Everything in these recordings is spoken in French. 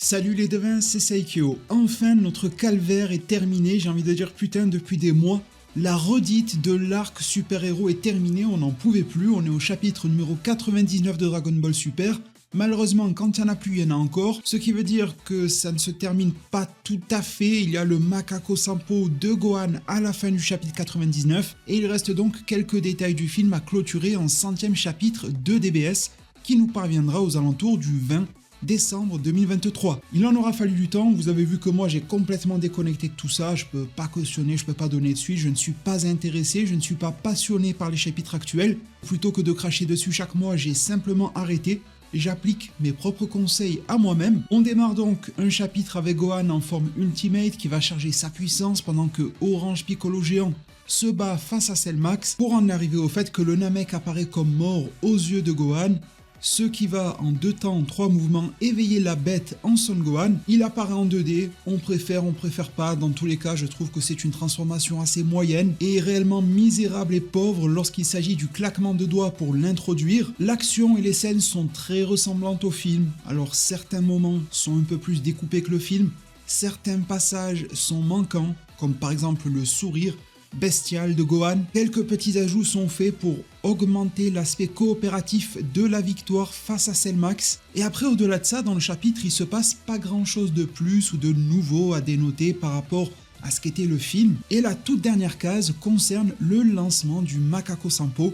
Salut les devins, c'est Saikyo. Enfin, notre calvaire est terminé, j'ai envie de dire putain depuis des mois. La redite de l'arc super-héros est terminée, on n'en pouvait plus, on est au chapitre numéro 99 de Dragon Ball Super. Malheureusement, quand il n'y en a plus, il y en a encore, ce qui veut dire que ça ne se termine pas tout à fait. Il y a le Macaco Sampo de Gohan à la fin du chapitre 99, et il reste donc quelques détails du film à clôturer en 100e chapitre de DBS, qui nous parviendra aux alentours du 20 décembre 2023. Il en aura fallu du temps, vous avez vu que moi j'ai complètement déconnecté de tout ça, je peux pas cautionner, je peux pas donner de suite, je ne suis pas intéressé, je ne suis pas passionné par les chapitres actuels. Plutôt que de cracher dessus chaque mois, j'ai simplement arrêté. J'applique mes propres conseils à moi-même. On démarre donc un chapitre avec Gohan en forme Ultimate qui va charger sa puissance pendant que Orange Piccolo géant se bat face à Cell Max pour en arriver au fait que le Namek apparaît comme mort aux yeux de Gohan, ce qui va en 2 temps, 3 mouvements éveiller la bête en Son Gohan. Il apparaît en 2D, on préfère pas, dans tous les cas je trouve que c'est une transformation assez moyenne et réellement misérable et pauvre lorsqu'il s'agit du claquement de doigts pour l'introduire. L'action et les scènes sont très ressemblantes au film, alors certains moments sont un peu plus découpés que le film, certains passages sont manquants, comme par exemple le sourire bestial de Gohan. Quelques petits ajouts sont faits pour augmenter l'aspect coopératif de la victoire face à Cell Max. Et après, au-delà de ça, dans le chapitre, il se passe pas grand-chose de plus ou de nouveau à dénoter par rapport à ce qu'était le film. Et la toute dernière case concerne le lancement du Macaco Sampo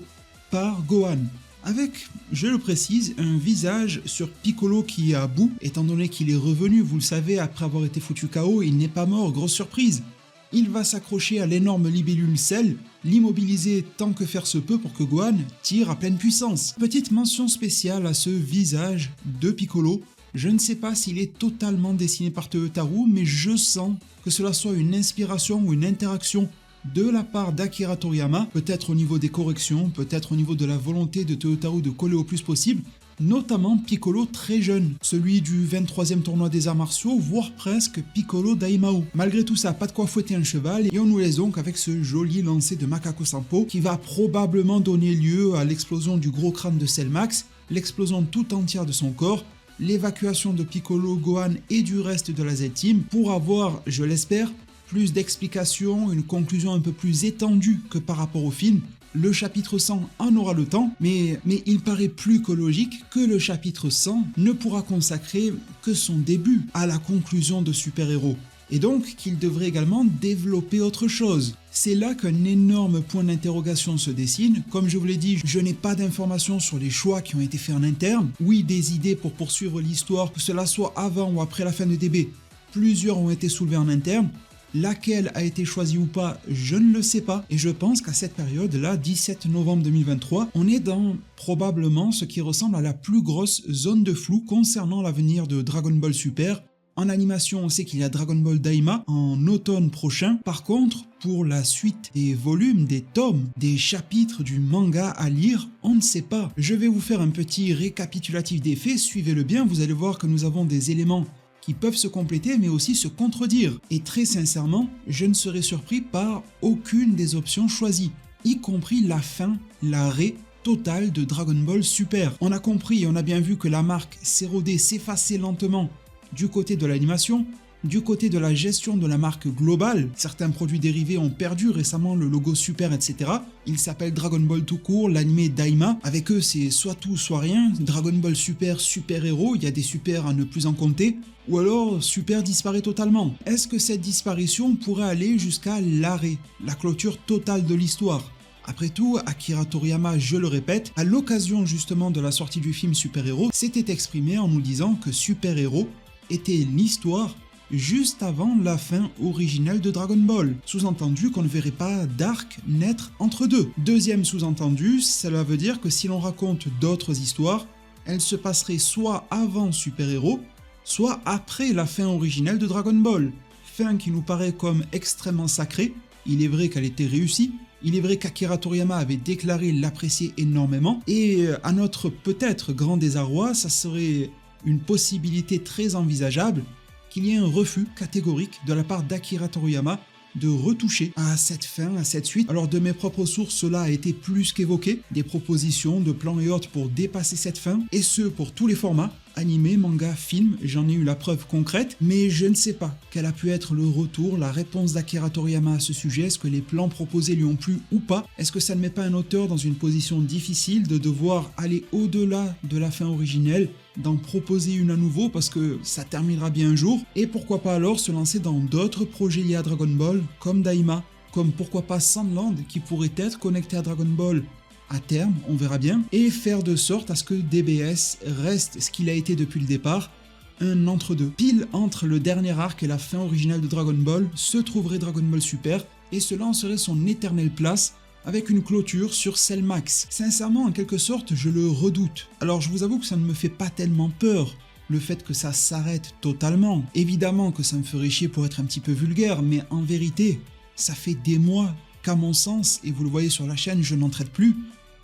par Gohan, avec, je le précise, un visage sur Piccolo qui est à bout, étant donné qu'il est revenu, vous le savez, après avoir été foutu KO, il n'est pas mort, grosse surprise. Il va s'accrocher à l'énorme libellule Cell, l'immobiliser tant que faire se peut pour que Gohan tire à pleine puissance. Petite mention spéciale à ce visage de Piccolo. Je ne sais pas s'il est totalement dessiné par Toyotarou, mais je sens que cela soit une inspiration ou une interaction de la part d'Akira Toriyama, peut-être au niveau des corrections, peut-être au niveau de la volonté de Toyotarou de coller au plus possible, notamment Piccolo très jeune, celui du 23e tournoi des arts martiaux, voire presque Piccolo Daimao. Malgré tout ça, pas de quoi fouetter un cheval, et on nous laisse donc avec ce joli lancer de Macaco Sampo qui va probablement donner lieu à l'explosion du gros crâne de Cell Max, l'explosion tout entière de son corps, l'évacuation de Piccolo, Gohan et du reste de la Z-Team pour avoir, je l'espère, plus d'explications, une conclusion un peu plus étendue que par rapport au film. Le chapitre 100 en aura le temps, mais il paraît plus que logique que le chapitre 100 ne pourra consacrer que son début à la conclusion de super-héros, et donc qu'il devrait également développer autre chose. C'est là qu'un énorme point d'interrogation se dessine. Comme je vous l'ai dit, je n'ai pas d'informations sur les choix qui ont été faits en interne. Oui, des idées pour poursuivre l'histoire, que cela soit avant ou après la fin de DB, plusieurs ont été soulevées en interne. Laquelle a été choisie ou pas, je ne le sais pas, et je pense qu'à cette période-là, 17 novembre 2023, on est dans probablement ce qui ressemble à la plus grosse zone de flou concernant l'avenir de Dragon Ball Super. En animation, on sait qu'il y a Dragon Ball Daima en automne prochain. Par contre, pour la suite des volumes, des tomes, des chapitres du manga à lire, on ne sait pas. Je vais vous faire un petit récapitulatif des faits, suivez-le bien, vous allez voir que nous avons des éléments qui peuvent se compléter mais aussi se contredire. Et très sincèrement, je ne serais surpris par aucune des options choisies, y compris la fin, l'arrêt total de Dragon Ball Super. On a compris et on a bien vu que la marque s'érodait, s'effaçait lentement du côté de l'animation, du côté de la gestion de la marque globale. Certains produits dérivés ont perdu récemment le logo Super, etc. Il s'appelle Dragon Ball tout court, l'anime Daima. Avec eux, c'est soit tout, soit rien. Dragon Ball Super, super héros, il y a des super à ne plus en compter. Ou alors, Super disparaît totalement. Est-ce que cette disparition pourrait aller jusqu'à l'arrêt, la clôture totale de l'histoire ? Après tout, Akira Toriyama, je le répète, à l'occasion justement de la sortie du film Super Héros, s'était exprimé en nous disant que Super Héros était l'histoire juste avant la fin originelle de Dragon Ball. Sous-entendu qu'on ne verrait pas d'arc naître entre deux. Deuxième sous-entendu, cela veut dire que si l'on raconte d'autres histoires, elles se passeraient soit avant Super Héros, soit après la fin originelle de Dragon Ball. Fin qui nous paraît comme extrêmement sacrée. Il est vrai qu'elle était réussie, il est vrai qu'Akira Toriyama avait déclaré l'apprécier énormément, et à notre peut-être grand désarroi, ça serait une possibilité très envisageable qu'il y ait un refus catégorique de la part d'Akira Toriyama de retoucher à cette fin, à cette suite. Alors de mes propres sources, cela a été plus qu'évoqué, des propositions de plans et autres pour dépasser cette fin, et ce pour tous les formats, animé, manga, film, j'en ai eu la preuve concrète, mais je ne sais pas quel a pu être le retour, la réponse d'Akira Toriyama à ce sujet, est-ce que les plans proposés lui ont plu ou pas? Est-ce que ça ne met pas un auteur dans une position difficile de devoir aller au-delà de la fin originelle, d'en proposer une à nouveau parce que ça terminera bien un jour, et pourquoi pas alors se lancer dans d'autres projets liés à Dragon Ball, comme Daima, comme pourquoi pas Sandland qui pourrait être connecté à Dragon Ball à terme, on verra bien, et faire de sorte à ce que DBS reste ce qu'il a été depuis le départ, un entre-deux. Pile entre le dernier arc et la fin originale de Dragon Ball se trouverait Dragon Ball Super, et cela en serait son éternelle place, avec une clôture sur Cell Max. Sincèrement, en quelque sorte, je le redoute. Alors je vous avoue que ça ne me fait pas tellement peur, le fait que ça s'arrête totalement. Évidemment que ça me ferait chier pour être un petit peu vulgaire, mais en vérité, ça fait des mois qu'à mon sens, et vous le voyez sur la chaîne, je n'en traite plus,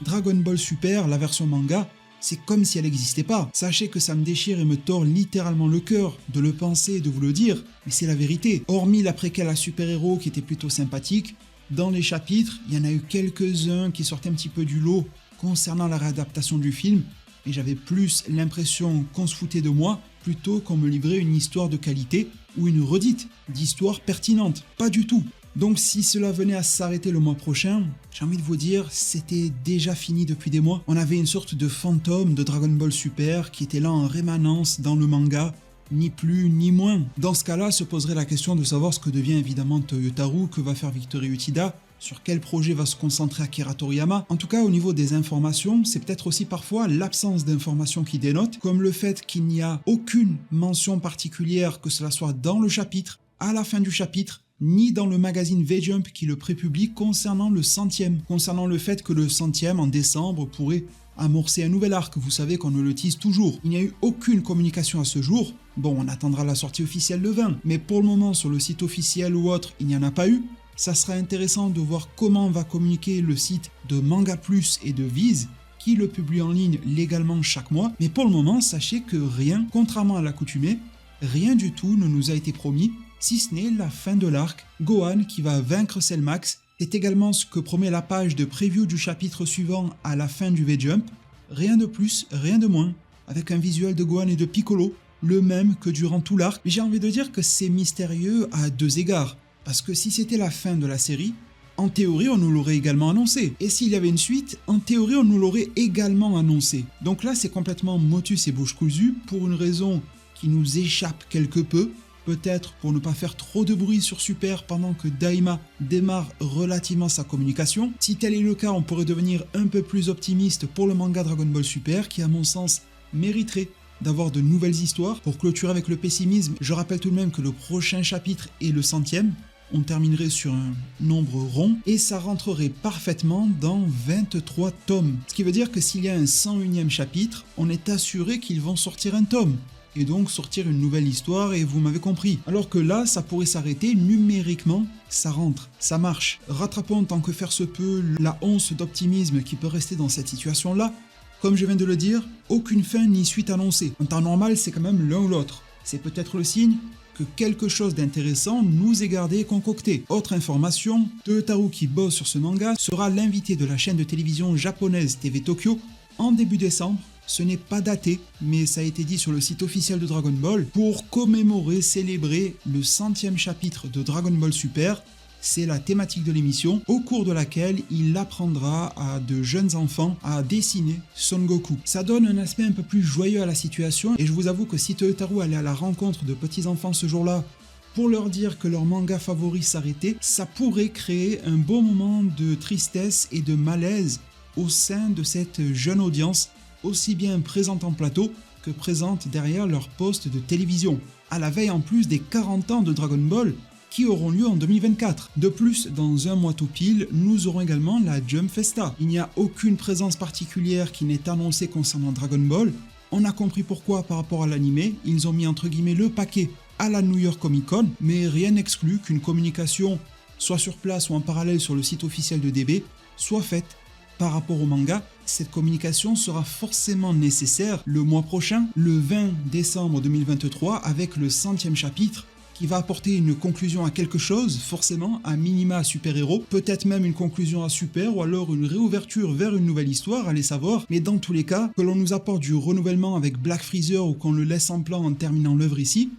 Dragon Ball Super, la version manga, c'est comme si elle n'existait pas. Sachez que ça me déchire et me tord littéralement le cœur de le penser et de vous le dire, mais c'est la vérité. Hormis la préquelle à super-héros qui était plutôt sympathique, dans les chapitres, il y en a eu quelques-uns qui sortaient un petit peu du lot concernant la réadaptation du film, et j'avais plus l'impression qu'on se foutait de moi, plutôt qu'on me livrait une histoire de qualité ou une redite d'histoire pertinente. Pas du tout. Donc si cela venait à s'arrêter le mois prochain, j'ai envie de vous dire, c'était déjà fini depuis des mois. On avait une sorte de fantôme de Dragon Ball Super qui était là en rémanence dans le manga, ni plus ni moins. Dans ce cas-là, se poserait la question de savoir ce que devient évidemment Toyotaru, que va faire Victory Uchida, sur quel projet va se concentrer Akira Toriyama. En tout cas, au niveau des informations, c'est peut-être aussi parfois l'absence d'informations qui dénote, comme le fait qu'il n'y a aucune mention particulière, que cela soit dans le chapitre, à la fin du chapitre, ni dans le magazine V-Jump qui le prépublie concernant le 100e, concernant le fait que le 100e en décembre pourrait amorcer un nouvel arc, vous savez qu'on nous le tease toujours. Il n'y a eu aucune communication à ce jour, bon on attendra la sortie officielle le 20, mais pour le moment sur le site officiel ou autre, il n'y en a pas eu. Ça sera intéressant de voir comment va communiquer le site de Manga Plus et de Viz, qui le publie en ligne légalement chaque mois, mais pour le moment sachez que rien, contrairement à l'accoutumée, rien du tout ne nous a été promis, si ce n'est la fin de l'arc, Gohan qui va vaincre Cell Max, c'est également ce que promet la page de preview du chapitre suivant à la fin du V-Jump, rien de plus, rien de moins, avec un visuel de Gohan et de Piccolo, le même que durant tout l'arc, mais j'ai envie de dire que c'est mystérieux à deux égards, parce que si c'était la fin de la série, en théorie on nous l'aurait également annoncé, et s'il y avait une suite, en théorie on nous l'aurait également annoncé. Donc là c'est complètement motus et bouche cousue, pour une raison qui nous échappe quelque peu, peut-être pour ne pas faire trop de bruit sur Super pendant que Daima démarre relativement sa communication. Si tel est le cas, on pourrait devenir un peu plus optimiste pour le manga Dragon Ball Super qui à mon sens mériterait d'avoir de nouvelles histoires. Pour clôturer avec le pessimisme, je rappelle tout de même que le prochain chapitre est le 100e, on terminerait sur un nombre rond et ça rentrerait parfaitement dans 23 tomes. Ce qui veut dire que s'il y a un 101e chapitre, on est assuré qu'ils vont sortir un tome. Et donc sortir une nouvelle histoire et vous m'avez compris. Alors que là, ça pourrait s'arrêter numériquement, ça rentre, ça marche. Rattrapons tant que faire se peut la once d'optimisme qui peut rester dans cette situation-là. Comme je viens de le dire, aucune fin ni suite annoncée. En temps normal, c'est quand même l'un ou l'autre. C'est peut-être le signe que quelque chose d'intéressant nous est gardé et concocté. Autre information, Toyotaru qui bosse sur ce manga sera l'invité de la chaîne de télévision japonaise TV Tokyo en début décembre. Ce n'est pas daté, mais ça a été dit sur le site officiel de Dragon Ball, pour commémorer, célébrer le 100e chapitre de Dragon Ball Super. C'est la thématique de l'émission, au cours de laquelle il apprendra à de jeunes enfants à dessiner Son Goku. Ça donne un aspect un peu plus joyeux à la situation, et je vous avoue que si Toyotaru allait à la rencontre de petits enfants ce jour-là, pour leur dire que leur manga favori s'arrêtait, ça pourrait créer un beau moment de tristesse et de malaise au sein de cette jeune audience, aussi bien présente en plateau que présente derrière leur poste de télévision, à la veille en plus des 40 ans de Dragon Ball qui auront lieu en 2024. De plus, dans un mois tout pile, nous aurons également la Jump Festa. Il n'y a aucune présence particulière qui n'est annoncée concernant Dragon Ball. On a compris pourquoi par rapport à l'animé, ils ont mis entre guillemets le paquet à la New York Comic Con, mais rien n'exclut qu'une communication, soit sur place ou en parallèle sur le site officiel de DB, soit faite par rapport au manga. Cette communication sera forcément nécessaire le mois prochain, le 20 décembre 2023, avec le 100e chapitre, qui va apporter une conclusion à quelque chose, forcément, à minima à super-héros, peut-être même une conclusion à super, ou alors une réouverture vers une nouvelle histoire, allez savoir, mais dans tous les cas, que l'on nous apporte du renouvellement avec Black Freezer ou qu'on le laisse en plan en terminant l'œuvre ici,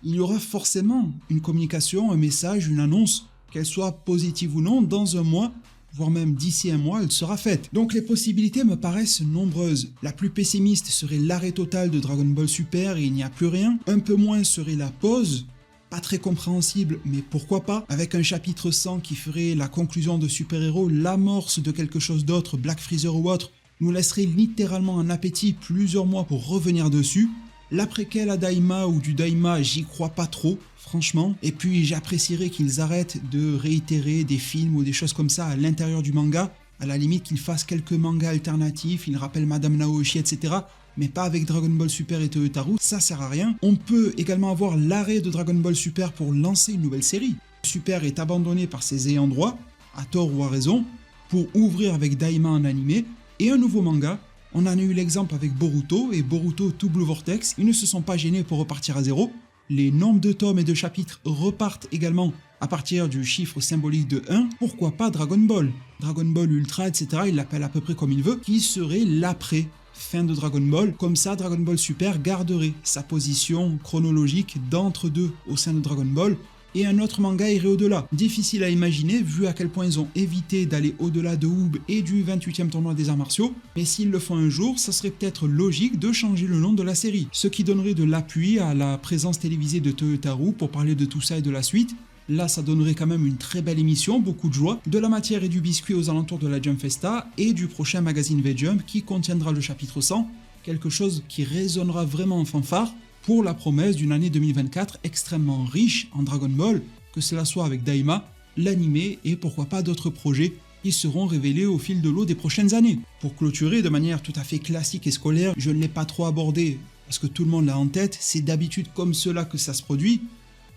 il y aura forcément une communication, un message, une annonce, qu'elle soit positive ou non, dans un mois, voire même d'ici un mois, elle sera faite. Donc les possibilités me paraissent nombreuses. La plus pessimiste serait l'arrêt total de Dragon Ball Super et il n'y a plus rien. Un peu moins serait la pause, pas très compréhensible, mais pourquoi pas, avec un chapitre 100 qui ferait la conclusion de Super Héros, l'amorce de quelque chose d'autre, Black Freezer ou autre, nous laisserait littéralement un appétit plusieurs mois pour revenir dessus. L'après-quel à Daima ou du Daima, j'y crois pas trop, franchement. Et puis j'apprécierais qu'ils arrêtent de réitérer des films ou des choses comme ça à l'intérieur du manga. À la limite qu'ils fassent quelques mangas alternatifs, ils rappellent Madame Naoshi, etc. Mais pas avec Dragon Ball Super et Toyotaru, ça sert à rien. On peut également avoir l'arrêt de Dragon Ball Super pour lancer une nouvelle série. Super est abandonné par ses ayants droit, à tort ou à raison, pour ouvrir avec Daima en animé, et un nouveau manga. On en a eu l'exemple avec Boruto et Boruto To Blue Vortex, ils ne se sont pas gênés pour repartir à zéro. Les nombres de tomes et de chapitres repartent également à partir du chiffre symbolique de 1. Pourquoi pas Dragon Ball, Dragon Ball Ultra, etc. Il l'appelle à peu près comme il veut, qui serait l'après fin de Dragon Ball. Comme ça, Dragon Ball Super garderait sa position chronologique d'entre-deux au sein de Dragon Ball. Et un autre manga irait au-delà. Difficile à imaginer vu à quel point ils ont évité d'aller au-delà de Oob et du 28e tournoi des arts martiaux, mais s'ils le font un jour, ça serait peut-être logique de changer le nom de la série, ce qui donnerait de l'appui à la présence télévisée de Toyotaru pour parler de tout ça et de la suite. Là, ça donnerait quand même une très belle émission, beaucoup de joie, de la matière et du biscuit aux alentours de la Jump Festa et du prochain magazine V-Jump qui contiendra le chapitre 100, quelque chose qui résonnera vraiment en fanfare, pour la promesse d'une année 2024 extrêmement riche en Dragon Ball, que cela soit avec Daima, l'animé et pourquoi pas d'autres projets qui seront révélés au fil de l'eau des prochaines années. Pour clôturer de manière tout à fait classique et scolaire, je ne l'ai pas trop abordé parce que tout le monde l'a en tête, c'est d'habitude comme cela que ça se produit,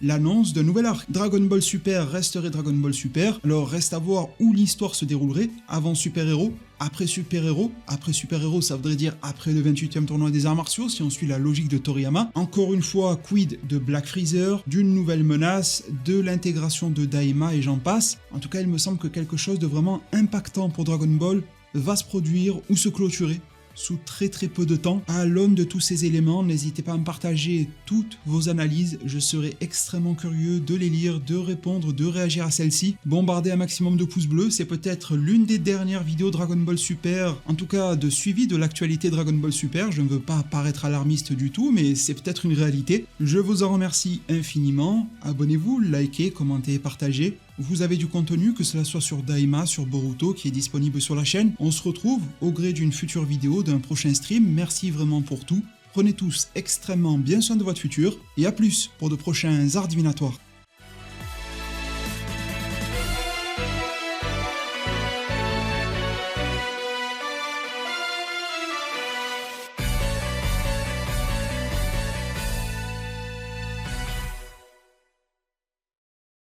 l'annonce d'un nouvel arc. Dragon Ball Super resterait Dragon Ball Super, alors reste à voir où l'histoire se déroulerait, avant Super Héros, après Super Héros ça voudrait dire après le 28e tournoi des arts martiaux si on suit la logique de Toriyama. Encore une fois, quid de Black Freezer, d'une nouvelle menace, de l'intégration de Daima et j'en passe. En tout cas, il me semble que quelque chose de vraiment impactant pour Dragon Ball va se produire ou se clôturer sous très peu de temps. À l'aune de tous ces éléments, n'hésitez pas à me partager toutes vos analyses, je serai extrêmement curieux de les lire, de répondre, de réagir à celles-ci. Bombardez un maximum de pouces bleus, c'est peut-être l'une des dernières vidéos Dragon Ball Super, en tout cas de suivi de l'actualité Dragon Ball Super, je ne veux pas paraître alarmiste du tout, mais c'est peut-être une réalité. Je vous en remercie infiniment, abonnez-vous, likez, commentez et partagez. Vous avez du contenu, que cela soit sur Daima, sur Boruto, qui est disponible sur la chaîne. On se retrouve au gré d'une future vidéo, d'un prochain stream. Merci vraiment pour tout. Prenez tous extrêmement bien soin de votre futur. Et à plus pour de prochains arts divinatoires.